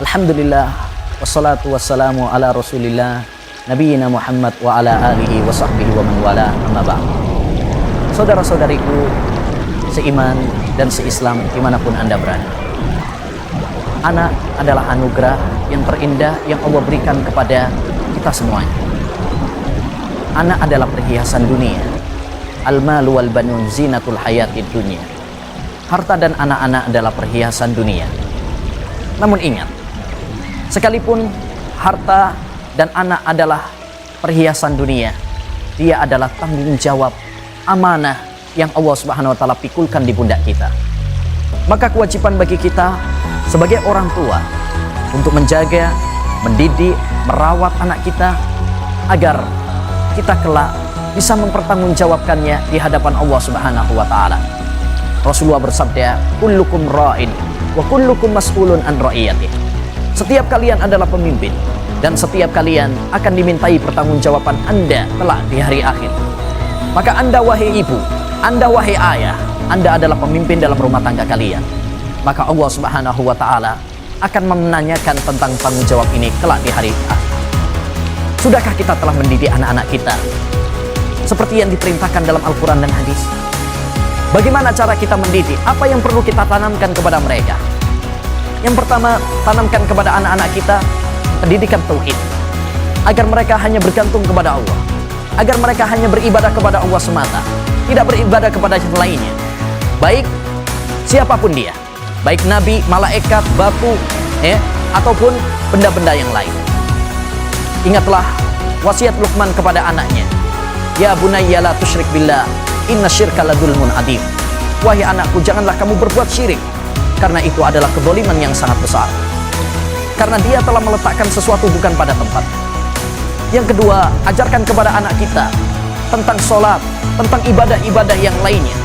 Alhamdulillah, wassalatu wassalamu ala rasulillah, nabiyina Muhammad wa ala alihi wa sahbihi wa man wala, amma ba'd. Saudara-saudariku seiman dan seislam dimanapun Anda berada, anak adalah anugerah yang terindah yang Allah berikan kepada kita semuanya. Anak adalah perhiasan dunia. Al-malu wal banun zinatul hayatid dunia. Harta dan anak-anak adalah perhiasan dunia. Namun ingat, sekalipun harta dan anak adalah perhiasan dunia, dia adalah tanggung jawab amanah yang Allah Subhanahu wa taala pikulkan di pundak kita. Maka kewajiban bagi kita sebagai orang tua untuk menjaga, mendidik, merawat anak kita agar kita kelak bisa mempertanggungjawabkannya di hadapan Allah Subhanahu wa taala. Rasulullah bersabda, "Kullukum ra'in wa kullukum mas'ulun an ra'iyatih." Setiap kalian adalah pemimpin dan setiap kalian akan dimintai pertanggungjawaban Anda kelak di hari akhir. Maka Anda wahai ibu, Anda wahai ayah, Anda adalah pemimpin dalam rumah tangga kalian. Maka Allah Subhanahu wa taala akan menanyakan tentang tanggung jawab ini kelak di hari akhir. Sudahkah kita telah mendidik anak-anak kita seperti yang diperintahkan dalam Al-Quran dan hadis? Bagaimana cara kita mendidik? Apa yang perlu kita tanamkan kepada mereka? Yang pertama, tanamkan kepada anak-anak kita pendidikan tauhid, agar mereka hanya bergantung kepada Allah, agar mereka hanya beribadah kepada Allah semata, tidak beribadah kepada yang lainnya, baik siapapun dia, baik nabi, malaikat, batu, ataupun benda-benda yang lain. Ingatlah wasiat Luqman kepada anaknya, "Ya bunayya la tusyrik billah, inna syirka la dzulmun adzim." Wahai anakku, janganlah kamu berbuat syirik, karena itu adalah kedzaliman yang sangat besar. Karena dia telah meletakkan sesuatu bukan pada tempat. Yang kedua, ajarkan kepada anak kita tentang sholat, tentang ibadah-ibadah yang lainnya.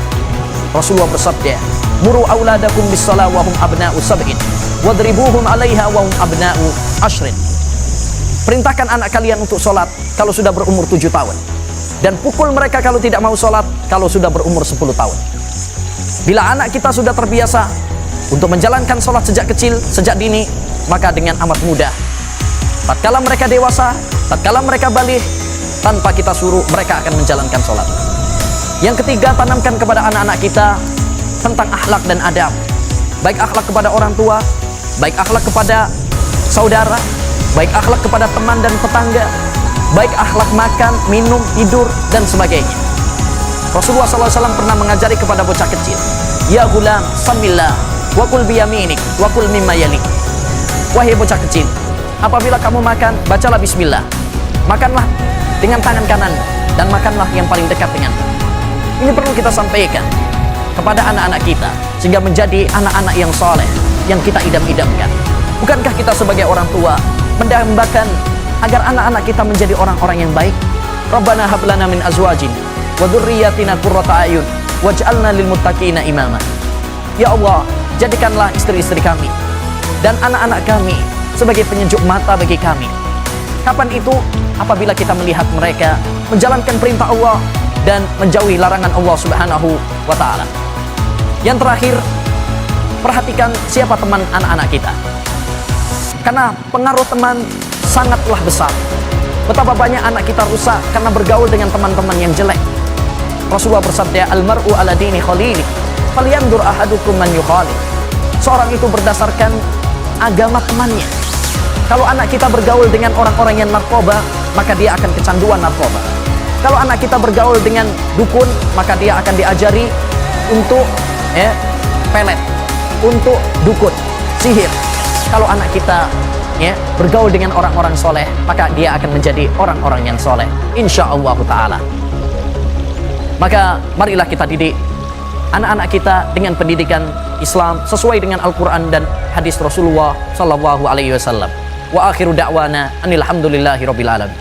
Rasulullah bersabda, "Muru auladakum bis-shalah wa hum abna'u sab'in, wadribuhum 'alaiha wa hum abna'u ashrin." Perintahkan anak kalian untuk sholat kalau sudah berumur 7 tahun. Dan pukul mereka kalau tidak mau sholat kalau sudah berumur 10 tahun. Bila anak kita sudah terbiasa untuk menjalankan sholat sejak kecil, sejak dini, maka dengan amat mudah, tatkala mereka dewasa, tatkala mereka balik, tanpa kita suruh, mereka akan menjalankan sholat. Yang ketiga, tanamkan kepada anak-anak kita tentang akhlak dan adab. Baik akhlak kepada orang tua, baik akhlak kepada saudara, baik akhlak kepada teman dan tetangga, baik akhlak makan, minum, tidur, dan sebagainya. Rasulullah SAW pernah mengajari kepada bocah kecil, "Ya gulam, samillah, wa kul biyaminik, wa kul mimma yalik." Wahai bocah kecil, apabila kamu makan, bacalah bismillah. Makanlah dengan tangan kanan dan makanlah yang paling dekat denganmu. Ini perlu kita sampaikan kepada anak-anak kita sehingga menjadi anak-anak yang soleh yang kita idam-idamkan. Bukankah kita sebagai orang tua mendambakan agar anak-anak kita menjadi orang-orang yang baik? Rabbana hab lana min azwajin wa dzurriyyatina qurrata a'yun waj'alna lil muttaqina imama. Ya Allah, jadikanlah istri-istri kami dan anak-anak kami sebagai penyejuk mata bagi kami. Kapan itu? Apabila kita melihat mereka menjalankan perintah Allah dan menjauhi larangan Allah Subhanahu wa taala. Yang terakhir, perhatikan siapa teman anak-anak kita. Karena pengaruh teman sangatlah besar. Betapa banyak anak kita rusak karena bergaul dengan teman-teman yang jelek. Rasulullah bersabda, "Al-mar'u ala dini khalili, falyanzur ahadukum man yukhalil." Seorang itu berdasarkan agama temannya. Kalau anak kita bergaul dengan orang-orang yang narkoba, maka dia akan kecanduan narkoba. Kalau anak kita bergaul dengan dukun, maka dia akan diajari untuk pelet, untuk dukun, sihir. Kalau anak kita bergaul dengan orang-orang soleh, maka dia akan menjadi orang-orang yang soleh, insyaallah ta'ala. Maka marilah kita didik anak-anak kita dengan pendidikan Islam sesuai dengan Al-Quran dan hadis Rasulullah sallallahu alaihi wasallam. Wa akhiru da'wana anil hamdulillahi rabbil alamin.